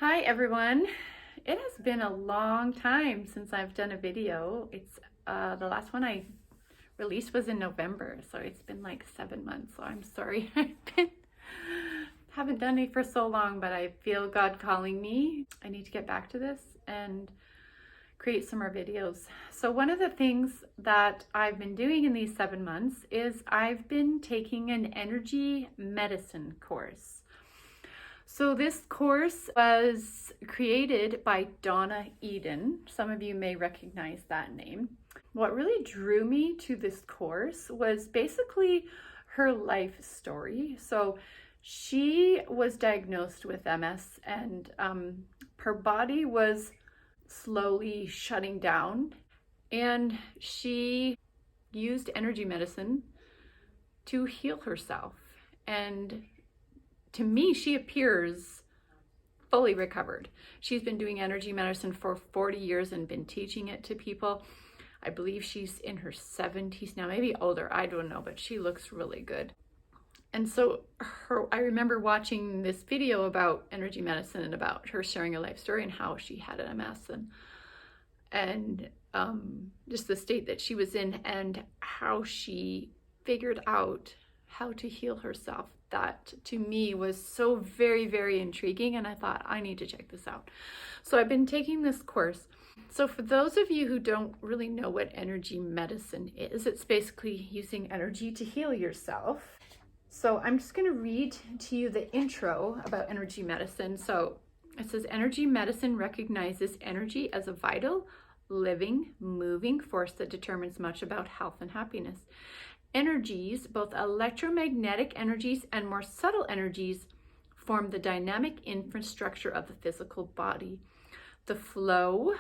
Hi everyone. It has been a long time since I've done a video. It's the last one I released was in November, so it's been like 7 months. So I'm sorry. Haven't done it for so long, but I feel God calling me. I need to get back to this and create some more videos. So one of the things that I've been doing in these 7 months is I've been taking an energy medicine course. So this course was created by Donna Eden. Some of you may recognize that name. What really drew me to this course was basically her life story. So she was diagnosed with MS, and her body was slowly shutting down, and she used energy medicine to heal herself. And to me, she appears fully recovered. She's been doing energy medicine for 40 years and been teaching it to people. I believe she's in her 70s now, maybe older, I don't know, but she looks really good. And so I remember watching this video about energy medicine and about her sharing her life story and how she had an MS and just the state that she was in and how she figured out how to heal herself. That to me was so very, very intriguing, and I thought I need to check this out. So I've been taking this course. So for those of you who don't really know what energy medicine is, it's basically using energy to heal yourself. So I'm just going to read to you the intro about energy medicine. So it says, energy medicine recognizes energy as a vital, living, moving force that determines much about health and happiness. Energies, both electromagnetic energies and more subtle energies, form the dynamic infrastructure of the physical body. The flow,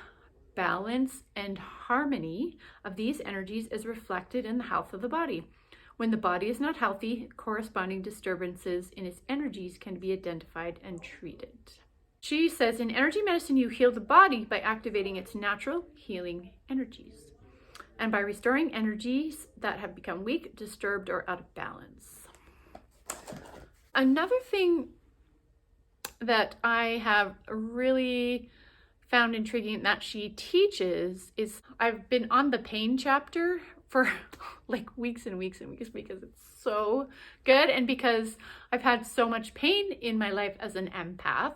balance, and harmony of these energies is reflected in the health of the body. When the body is not healthy, corresponding disturbances in its energies can be identified and treated. She says, in energy medicine, you heal the body by activating its natural healing energies, and by restoring energies that have become weak, disturbed, or out of balance. Another thing that I have really found intriguing that she teaches is, I've been on the pain chapter for like weeks and weeks and weeks because it's so good, and because I've had so much pain in my life as an empath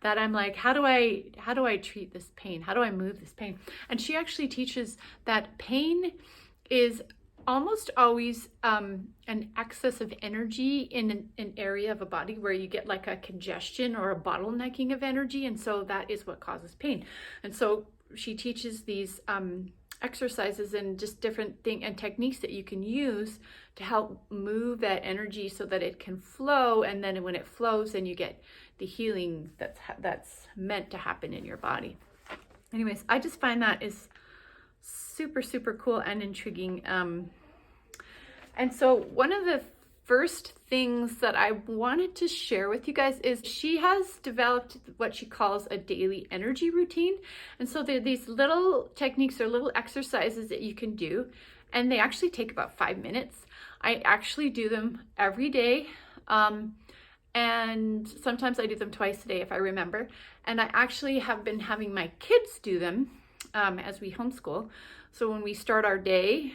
that I'm like, how do I treat this pain? How do I move this pain? And she actually teaches that pain is almost always an excess of energy in an area of a body where you get like a congestion or a bottlenecking of energy, and so that is what causes pain. And so she teaches these exercises and just different things and techniques that you can use to help move that energy so that it can flow, and then when it flows, then you get the healing that's meant to happen in your body. Anyways, I just find that is super, super cool and intriguing. And so one of the first things that I wanted to share with you guys is she has developed what she calls a daily energy routine. And so there are these little techniques or little exercises that you can do, and they actually take about 5 minutes. I actually do them every day. And sometimes I do them twice a day if I remember. And I actually have been having my kids do them as we homeschool. So when we start our day,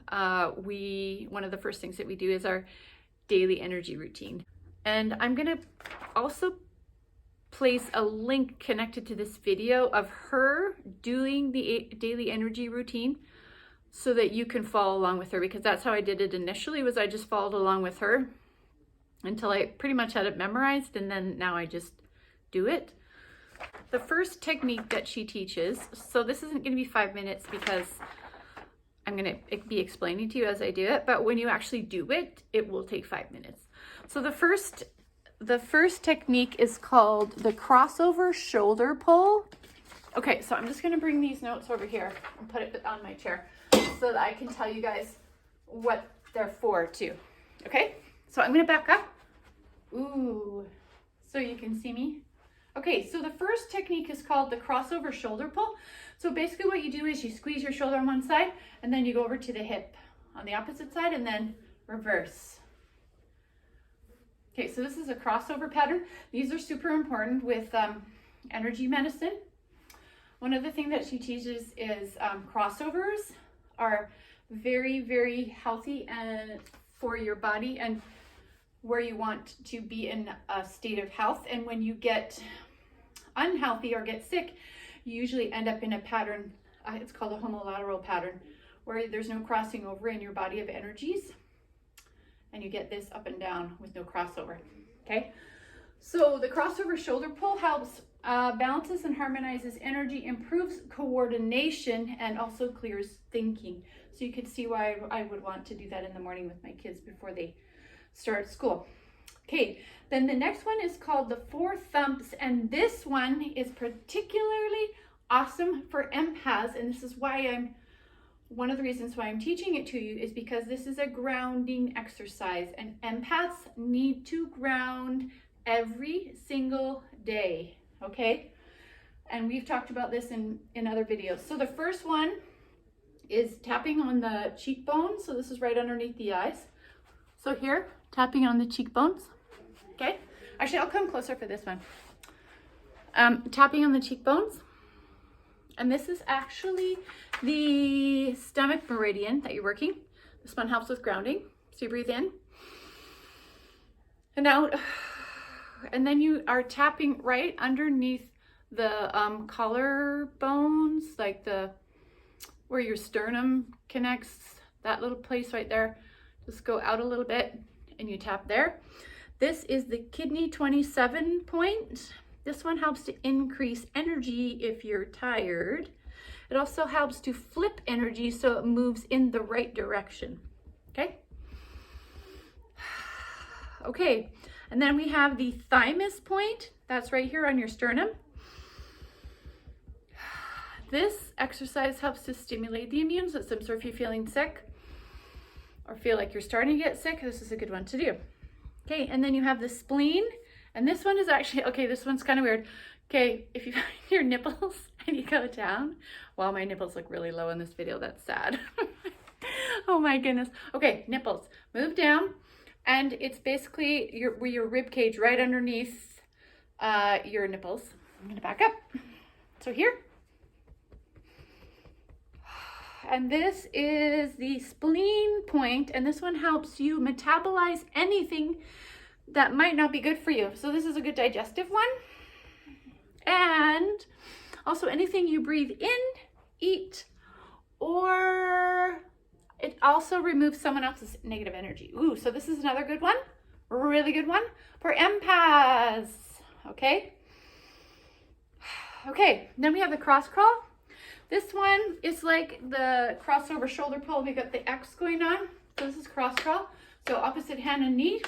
one of the first things that we do is our daily energy routine. And I'm gonna also place a link connected to this video of her doing the daily energy routine so that you can follow along with her, because that's how I did it initially, was I just followed along with her until I pretty much had it memorized, and then now I just do it. The first technique that she teaches, so this isn't going to be 5 minutes because I'm going to be explaining to you as I do it, but when you actually do it, it will take 5 minutes. So the first technique is called the crossover shoulder pull. Okay, so I'm just going to bring these notes over here and put it on my chair so that I can tell you guys what they're for too. Okay, so I'm going to back up. Ooh, so you can see me. Okay, so the first technique is called the crossover shoulder pull. So basically what you do is you squeeze your shoulder on one side, and then you go over to the hip on the opposite side, and then reverse. Okay, so this is a crossover pattern. These are super important with energy medicine. One of the things that she teaches is crossovers are very, very healthy and for your body and where you want to be in a state of health. And when you get unhealthy or get sick, you usually end up in a pattern, it's called a homolateral pattern, where there's no crossing over in your body of energies, and you get this up and down with no crossover. Okay, so the crossover shoulder pull helps balances and harmonizes energy, improves coordination, and also clears thinking. So you could see why I would want to do that in the morning with my kids before they start school. Okay, then the next one is called the Four Thumps, and this one is particularly awesome for empaths, and this is why one of the reasons why I'm teaching it to you is because this is a grounding exercise, and empaths need to ground every single day, okay? And we've talked about this in other videos. So the first one is tapping on the cheekbones. So this is right underneath the eyes. So here, tapping on the cheekbones, okay? Actually, I'll come closer for this one. Tapping on the cheekbones. And this is actually the stomach meridian that you're working. This one helps with grounding. So you breathe in and out. And then you are tapping right underneath the collar bones, like where your sternum connects, that little place right there. Just go out a little bit and you tap there. This is the kidney 27 point. This one helps to increase energy if you're tired. It also helps to flip energy so it moves in the right direction. Okay? Okay, and then we have the thymus point. That's right here on your sternum. This exercise helps to stimulate the immune system. So if you're feeling sick or feel like you're starting to get sick, this is a good one to do. Okay, and then you have the spleen. And this one is actually, okay, this one's kind of weird. Okay, if you find your nipples and you go down, wow, my nipples look really low in this video. That's sad. Oh my goodness. Okay, nipples. Move down. And it's basically your rib cage right underneath your nipples. I'm going to back up. So here. And this is the spleen point, and this one helps you metabolize anything that might not be good for you. So this is a good digestive one. And also anything you breathe in, eat, or it also removes someone else's negative energy. Ooh, so this is another good one, really good one for empaths, okay? Okay, then we have the cross crawl. This one is like the crossover shoulder pull. We got the X going on. So this is cross crawl. So opposite hand and knee.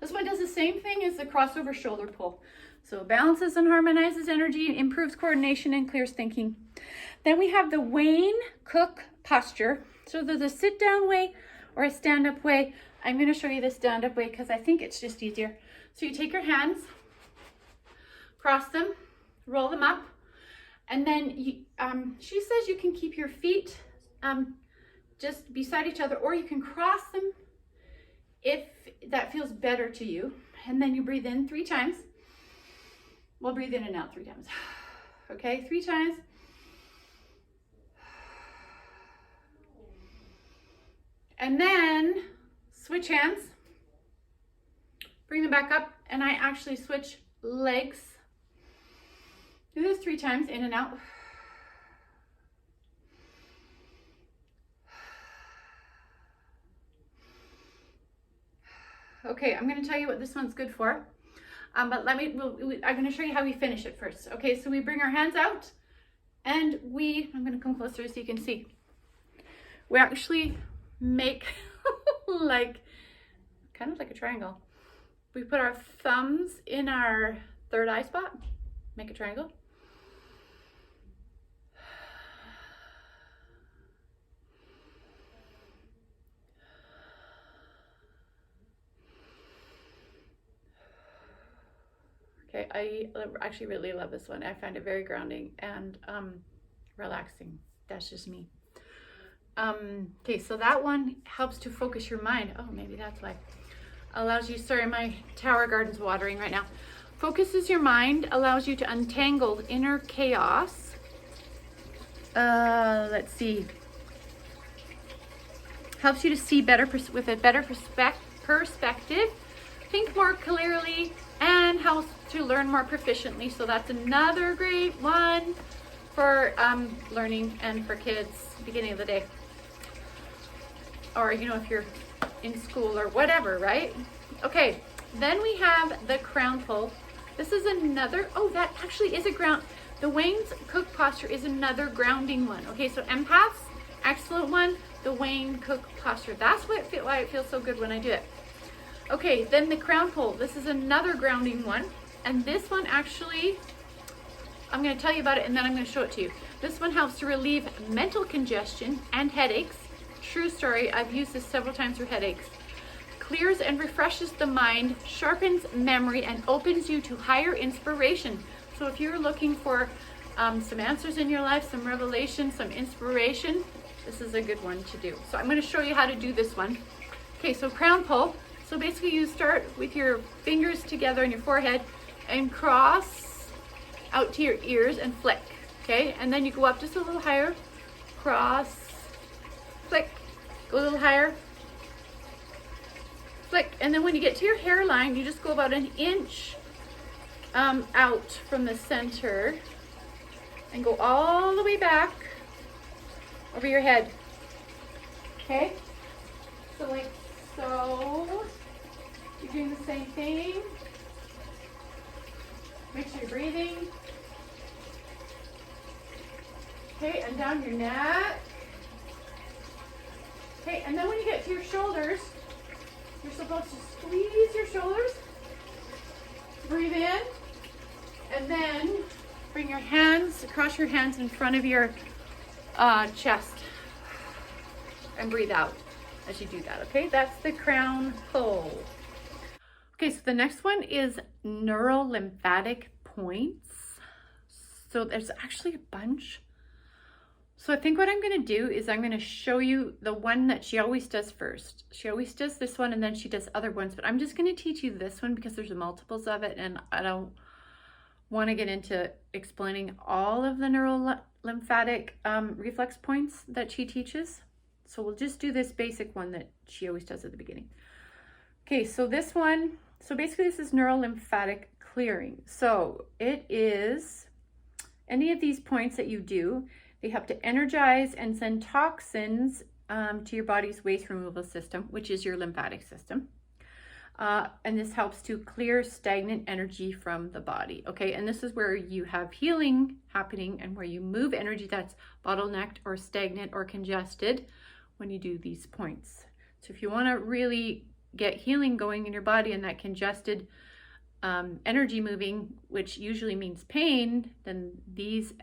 This one does the same thing as the crossover shoulder pull. So balances and harmonizes energy, improves coordination, and clears thinking. Then we have the Wayne Cook posture. So there's a sit down way or a stand up way. I'm going to show you the stand up way because I think it's just easier. So you take your hands, cross them, roll them up, and then she says you can keep your feet just beside each other, or you can cross them if that feels better to you. And then you breathe in 3 times. We'll breathe in and out 3 times. Okay, 3 times. And then switch hands. Bring them back up, and I actually switch legs. Do this 3 times, in and out. Okay, I'm going to tell you what this one's good for. But I'm going to show you how we finish it first. Okay, so we bring our hands out, and I'm going to come closer so you can see. We actually make kind of like a triangle. We put our thumbs in our third eye spot, make a triangle. Okay, I actually really love this one. I find it very grounding and relaxing. That's just me. Okay, so that one helps to focus your mind. Oh, maybe that's why. Allows you, sorry, my tower garden's watering right now. focuses your mind, allows you to untangle inner chaos. Let's see. Helps you to see better with a better perspective, think more clearly, and helps to learn more proficiently. So that's another great one for learning and for kids beginning of the day. Or, you know, if you're in school or whatever, right? Okay, then we have the crown pull. This is another, oh, that actually is a ground. The Wayne's Cook posture is another grounding one. Okay, so empaths, excellent one. The Wayne Cook posture. That's why it feels so good when I do it. Okay, then the crown pull. This is another grounding one. And this one actually, I'm going to tell you about it and then I'm going to show it to you. This one helps to relieve mental congestion and headaches. True story, I've used this several times for headaches. Clears and refreshes the mind, sharpens memory, and opens you to higher inspiration. So if you're looking for some answers in your life, some revelation, some inspiration, this is a good one to do. So I'm going to show you how to do this one. Okay, so crown pull. So basically you start with your fingers together on your forehead and cross out to your ears and flick. Okay, and then you go up just a little higher, cross, flick, go a little higher, flick. And then when you get to your hairline, you just go about an inch out from the center and go all the way back over your head. Okay, so like so. You're doing the same thing. Make sure you're breathing. Okay, and down your neck. Okay, and then when you get to your shoulders, you're supposed to squeeze your shoulders. Breathe in, and then bring your hands, cross your hands in front of your chest, and breathe out as you do that. Okay, that's the crown pull. Okay, so the next one is neural lymphatic points. So there's actually a bunch. So I think what I'm going to do is I'm going to show you the one that she always does first. She always does this one and then she does other ones, but I'm just going to teach you this one because there's multiples of it and I don't want to get into explaining all of the neural lymphatic reflex points that she teaches. So we'll just do this basic one that she always does at the beginning. Okay, so this one, so basically this is neural lymphatic clearing. So it is any of these points that you do, they help to energize and send toxins to your body's waste removal system, which is your lymphatic system. And this helps to clear stagnant energy from the body. Okay, and this is where you have healing happening and where you move energy that's bottlenecked or stagnant or congested when you do these points. So if you want to really get healing going in your body and that congested energy moving, which usually means pain, then these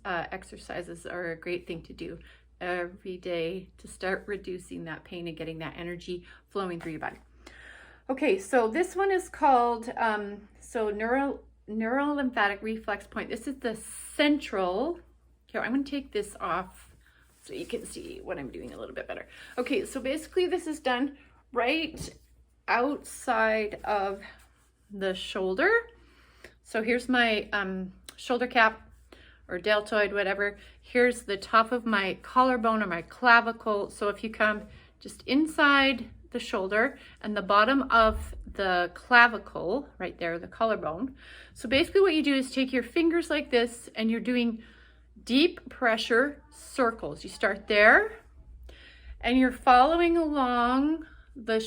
exercises are a great thing to do every day to start reducing that pain and getting that energy flowing through your body. Okay, so this one is called neural lymphatic reflex point. This is the central. Here, I'm going to take this off so you can see what I'm doing a little bit better. Okay, so basically this is done right outside of the shoulder. So here's my shoulder cap or deltoid, whatever. Here's the top of my collarbone or my clavicle. So if you come just inside the shoulder and the bottom of the clavicle, right there, the collarbone. So basically what you do is take your fingers like this and you're doing deep pressure circles. You start there and you're following along the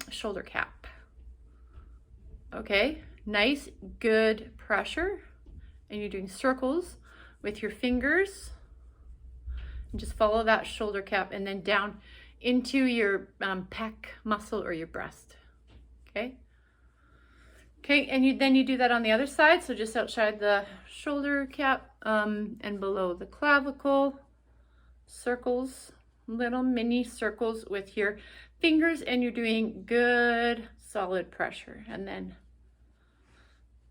shoulder cap. Okay, nice, good pressure. And you're doing circles with your fingers. And just follow that shoulder cap and then down into your pec muscle or your breast. Okay. Okay, and then you do that on the other side. So just outside the shoulder cap and below the clavicle. Circles, little mini circles with your fingers, and you're doing good solid pressure. And then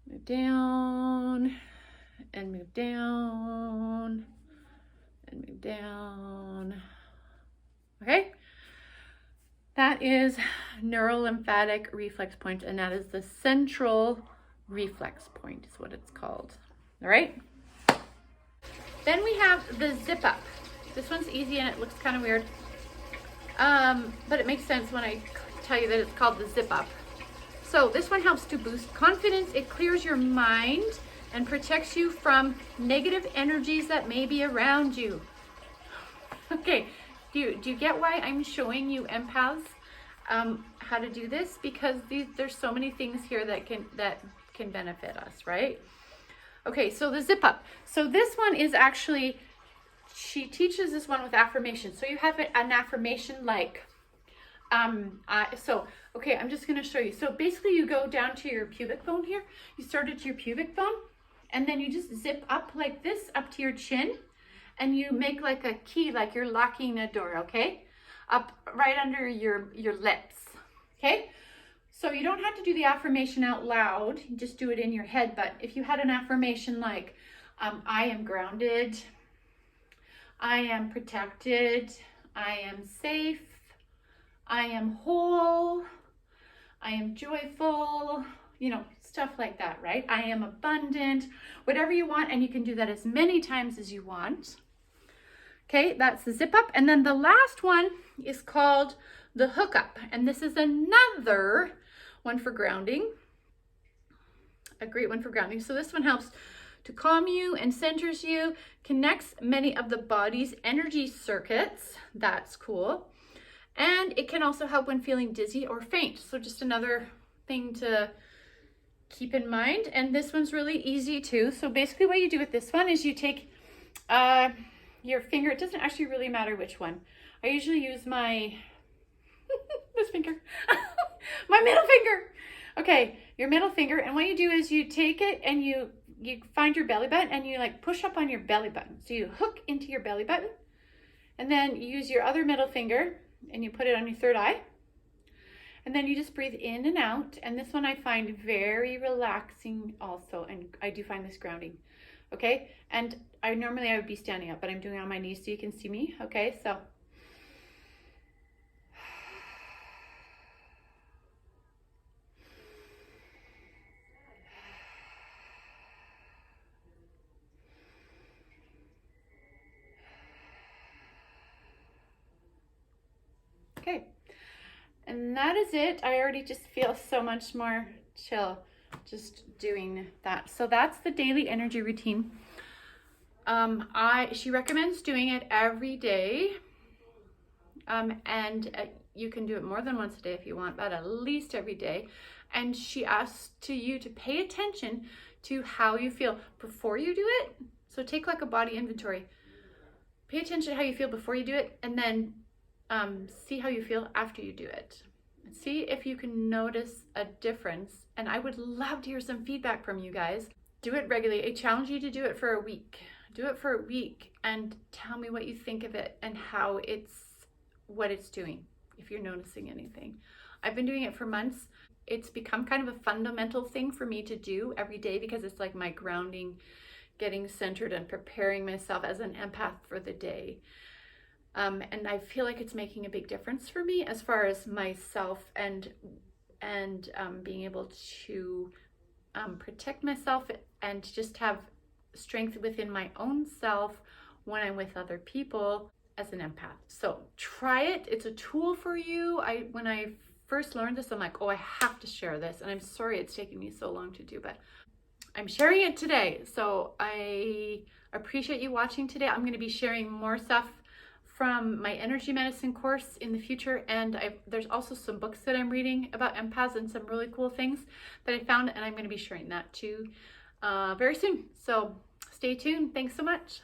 move down and move down and move down. Okay, that is neural lymphatic reflex point, and that is the central reflex point is what it's called. All right. Then we have the zip up. This one's easy and it looks kind of weird. But it makes sense when I tell you that it's called the zip up. So this one helps to boost confidence. It clears your mind and protects you from negative energies that may be around you. Okay, do you get why I'm showing you empaths how to do this? Because there's so many things here that can benefit us, right? Okay, so the zip up. So this one is actually, she teaches this one with affirmations. So you have an affirmation like, okay, I'm just going to show you. So basically you go down to your pubic bone here. You start at your pubic bone and then you just zip up like this up to your chin and you make like a key, like you're locking a door, okay? Up right under your lips, okay? So you don't have to do the affirmation out loud, you just do it in your head. But if you had an affirmation like, I am grounded, I am protected, I am safe, I am whole, I am joyful, you know, stuff like that, right? I am abundant, whatever you want, and you can do that as many times as you want. Okay, that's the zip up. And then the last one is called the hook up. And this is another one for grounding, a great one for grounding. So this one helps to calm you and centers you, connects many of the body's energy circuits. That's cool. And it can also help when feeling dizzy or faint. So just another thing to keep in mind. And this one's really easy too. So basically what you do with this one is you take your finger. It doesn't actually really matter which one. I usually use my, this finger, my middle finger. Okay, your middle finger. And what you do is you take it and you find your belly button and you like push up on your belly button. So you hook into your belly button and then you use your other middle finger and you put it on your third eye. And then you just breathe in and out. And this one I find very relaxing also. And I do find this grounding. Okay. And I would be standing up, but I'm doing it on my knees so you can see me. Okay. So. Okay. And that is it. I already just feel so much more chill just doing that. So that's the daily energy routine. She recommends doing it every day. And you can do it more than once a day if you want, but at least every day. And she asks you to pay attention to how you feel before you do it. So take like a body inventory. Pay attention to how you feel before you do it, and then see how you feel after you do it. See if you can notice a difference. And I would love to hear some feedback from you guys. Do it regularly. I challenge you to do it for a week. Do it for a week and tell me what you think of it and what it's doing, if you're noticing anything. I've been doing it for months. It's become kind of a fundamental thing for me to do every day because it's like my grounding, getting centered and preparing myself as an empath for the day. And I feel like it's making a big difference for me as far as myself and being able to protect myself and just have strength within my own self when I'm with other people as an empath. So try it. It's a tool for you. When I first learned this, I'm like, oh, I have to share this. And I'm sorry it's taken me so long to do, but I'm sharing it today. So I appreciate you watching today. I'm going to be sharing more stuff from my energy medicine course in the future, and there's also some books that I'm reading about empaths and some really cool things that I found, and I'm going to be sharing that too very soon. So stay tuned. Thanks so much.